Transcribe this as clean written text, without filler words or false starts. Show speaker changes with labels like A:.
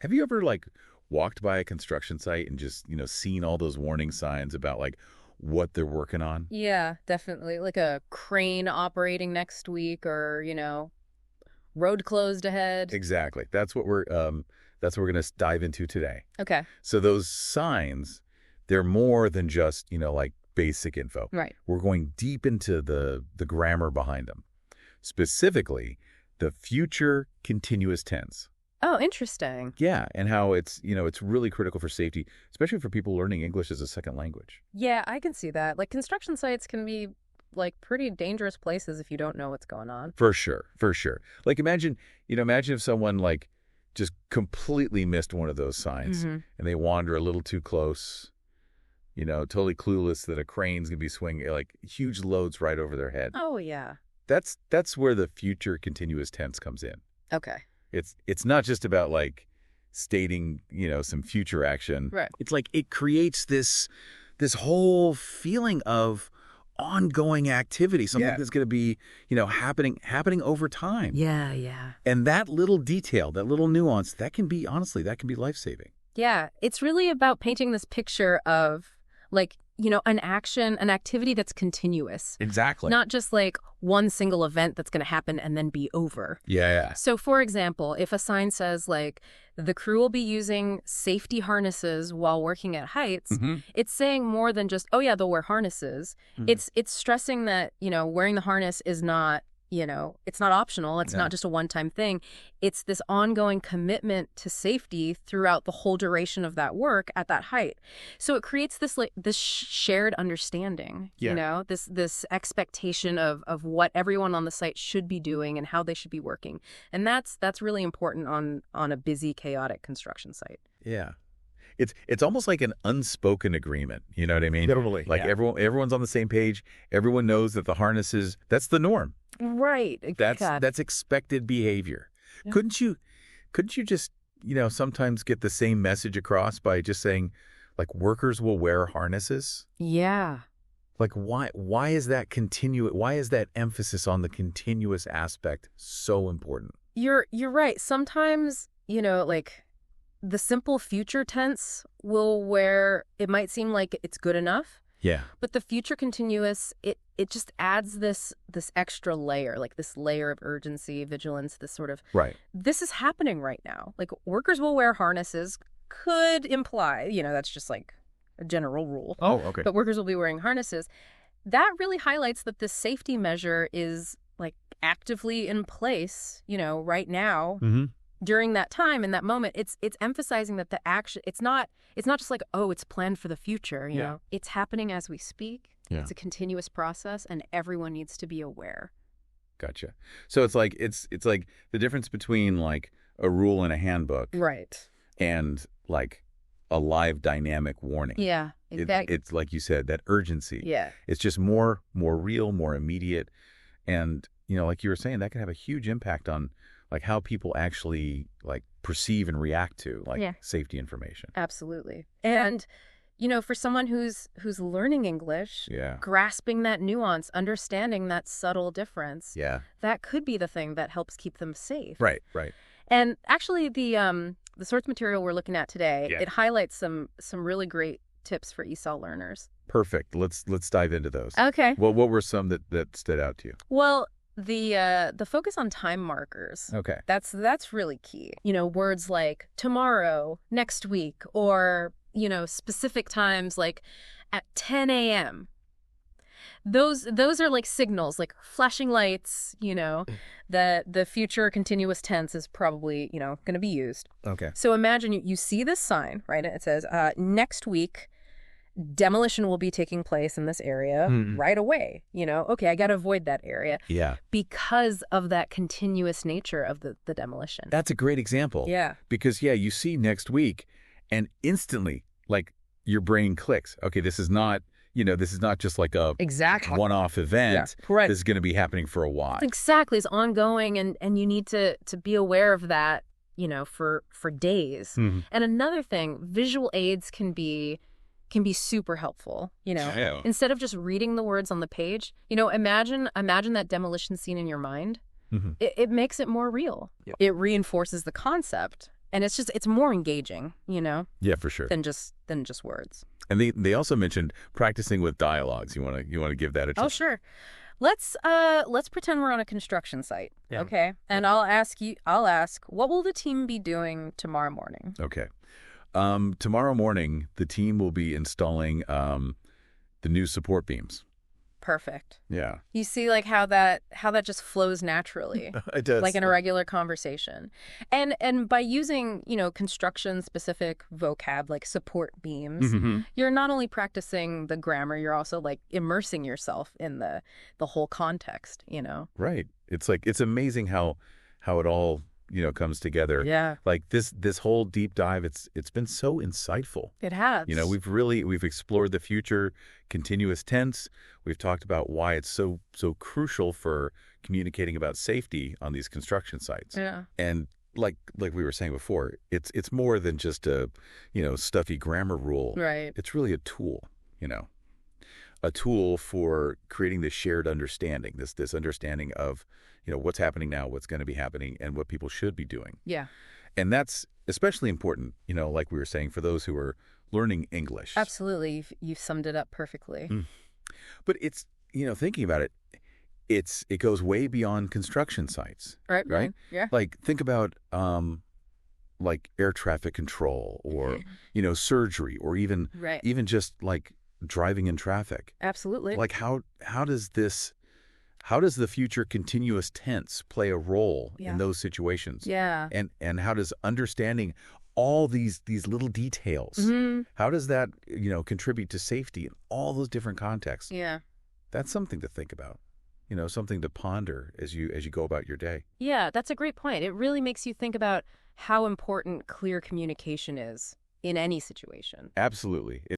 A: Have you ever like walked by a construction site and just, seen all those warning signs about like what they're working on?
B: Yeah, definitely. Like a crane operating next week or, road closed ahead.
A: Exactly. That's what we're going to dive into today.
B: Okay.
A: So those signs, they're more than just, like basic info.
B: Right.
A: We're going deep into the grammar behind them. Specifically, the future continuous tense.
B: Oh, interesting.
A: Yeah, and how it's really critical for safety, especially for people learning English as a second language.
B: Yeah, I can see that. Like construction sites can be like pretty dangerous places if you don't know what's going on.
A: For sure, for sure. Like imagine if someone like just completely missed one of those signs and they wander a little too close, totally clueless that a crane's going to be swinging like huge loads right over their head.
B: Oh, yeah.
A: That's where the future continuous tense comes in.
B: Okay.
A: It's not just about like stating, some future action.
B: Right.
A: It's like it creates this whole feeling of ongoing activity, something that's going to be, happening over time.
B: Yeah, yeah.
A: And that little detail, that little nuance, that can be life-saving.
B: Yeah, it's really about painting this picture of like, an activity that's continuous.
A: Exactly.
B: Not just like one single event that's going to happen and then be over.
A: Yeah.
B: So, for example, if a sign says like the crew will be using safety harnesses while working at heights, it's saying more than just, oh yeah, they'll wear harnesses. It's stressing that, wearing the harness is not, it's not optional. It's not just a one-time thing. It's this ongoing commitment to safety throughout the whole duration of that work at that height. So it creates this shared understanding, this expectation of what everyone on the site should be doing and how they should be working. And that's really important on a busy, chaotic construction site.
A: Yeah. It's almost like an unspoken agreement. You know what I mean?
C: Literally.
A: Like everyone's on the same page. Everyone knows that the harnesses, that's the norm.
B: Right.
A: That's expected behavior.
B: Yeah.
A: Couldn't you just, sometimes get the same message across by just saying like workers will wear harnesses?
B: Yeah.
A: Like why is that emphasis on the continuous aspect so important?
B: You're right. Sometimes, like the simple future tense where it might seem like it's good enough.
A: Yeah.
B: But the future continuous, it just adds this extra layer, like this layer of urgency, vigilance, this sort of,
A: right.
B: This is happening right now. Like workers will wear harnesses could imply, that's just like a general rule.
A: Oh, okay.
B: But workers will be wearing harnesses. That really highlights that this safety measure is like actively in place, right now. During that time, in that moment, it's emphasizing that the action, it's not just like, oh, it's planned for the future, you know. It's happening as we speak.
A: Yeah.
B: It's a continuous process, and everyone needs to be aware.
A: Gotcha. So it's like the difference between like a rule in a handbook,
B: right,
A: and like a live dynamic warning.
B: Yeah, exactly.
A: It's like you said, that urgency.
B: Yeah,
A: it's just more real, more immediate, and like you were saying, that can have a huge impact on like how people actually like perceive and react to like safety information.
B: Absolutely. And, for someone who's learning English, grasping that nuance, understanding that subtle difference, that could be the thing that helps keep them safe.
A: Right.
B: And actually the source material we're looking at today, it highlights some really great tips for ESOL learners. Perfect.
A: Let's dive into those.
B: Okay.
A: Well, what were some that stood out to you?
B: Well, the focus on time markers.
A: Okay.
B: That's really key. Words like tomorrow, next week, or, specific times like at 10 a.m. Those are like signals, like flashing lights, that the future continuous tense is probably, going to be used.
A: Okay.
B: So imagine you see this sign, right? It says, next week, demolition will be taking place in this area right away. Okay, I got to avoid that area.
A: Yeah.
B: Because of that continuous nature of the demolition.
A: That's a great example.
B: Yeah.
A: Because, you see next week and instantly, like, your brain clicks. Okay, this is not just like a one-off event.
B: Yeah, right.
A: This is going to be happening for a while.
B: Exactly. It's ongoing, and you need to be aware of that, for days. And another thing, visual aids can be super helpful, Instead of just reading the words on the page, imagine that demolition scene in your mind. It makes it more real. Yep. It reinforces the concept, And it's more engaging,
A: Yeah, for sure.
B: than just words.
A: And they also mentioned practicing with dialogues. You want to give that a try?
B: Oh, sure. Let's pretend we're on a construction site.
C: Yeah.
B: Okay. And I'll ask, what will the team be doing tomorrow morning?
A: Okay. Tomorrow morning, the team will be installing the new support beams.
B: Perfect.
A: Yeah.
B: You see like how that just flows naturally.
A: It does.
B: Like in a regular conversation. And by using, construction specific vocab like support beams, you're not only practicing the grammar, you're also like immersing yourself in the whole context,
A: Right. It's amazing how it all, comes together.
B: Yeah.
A: Like this whole deep dive, it's been so insightful.
B: It has.
A: We've explored the future continuous tense. We've talked about why it's so crucial for communicating about safety on these construction sites.
B: Yeah.
A: And like we were saying before, it's more than just a, stuffy grammar rule.
B: Right.
A: It's really a tool, a tool for creating this shared understanding, this understanding of, what's happening now, what's going to be happening, and what people should be doing.
B: Yeah.
A: And that's especially important, like we were saying, for those who are learning English.
B: Absolutely. You've summed it up perfectly.
A: But it's, thinking about it, it goes way beyond construction sites.
B: Right? Yeah.
A: Like, think about like air traffic control or, surgery or even just like driving in traffic.
B: Absolutely.
A: Like how does the future continuous tense play a role in those situations?
B: Yeah.
A: And how does understanding all these little details, how does that, contribute to safety in all those different contexts?
B: Yeah.
A: That's something to think about, something to ponder as you go about your day.
B: Yeah, that's a great point. It really makes you think about how important clear communication is in any situation.
A: Absolutely.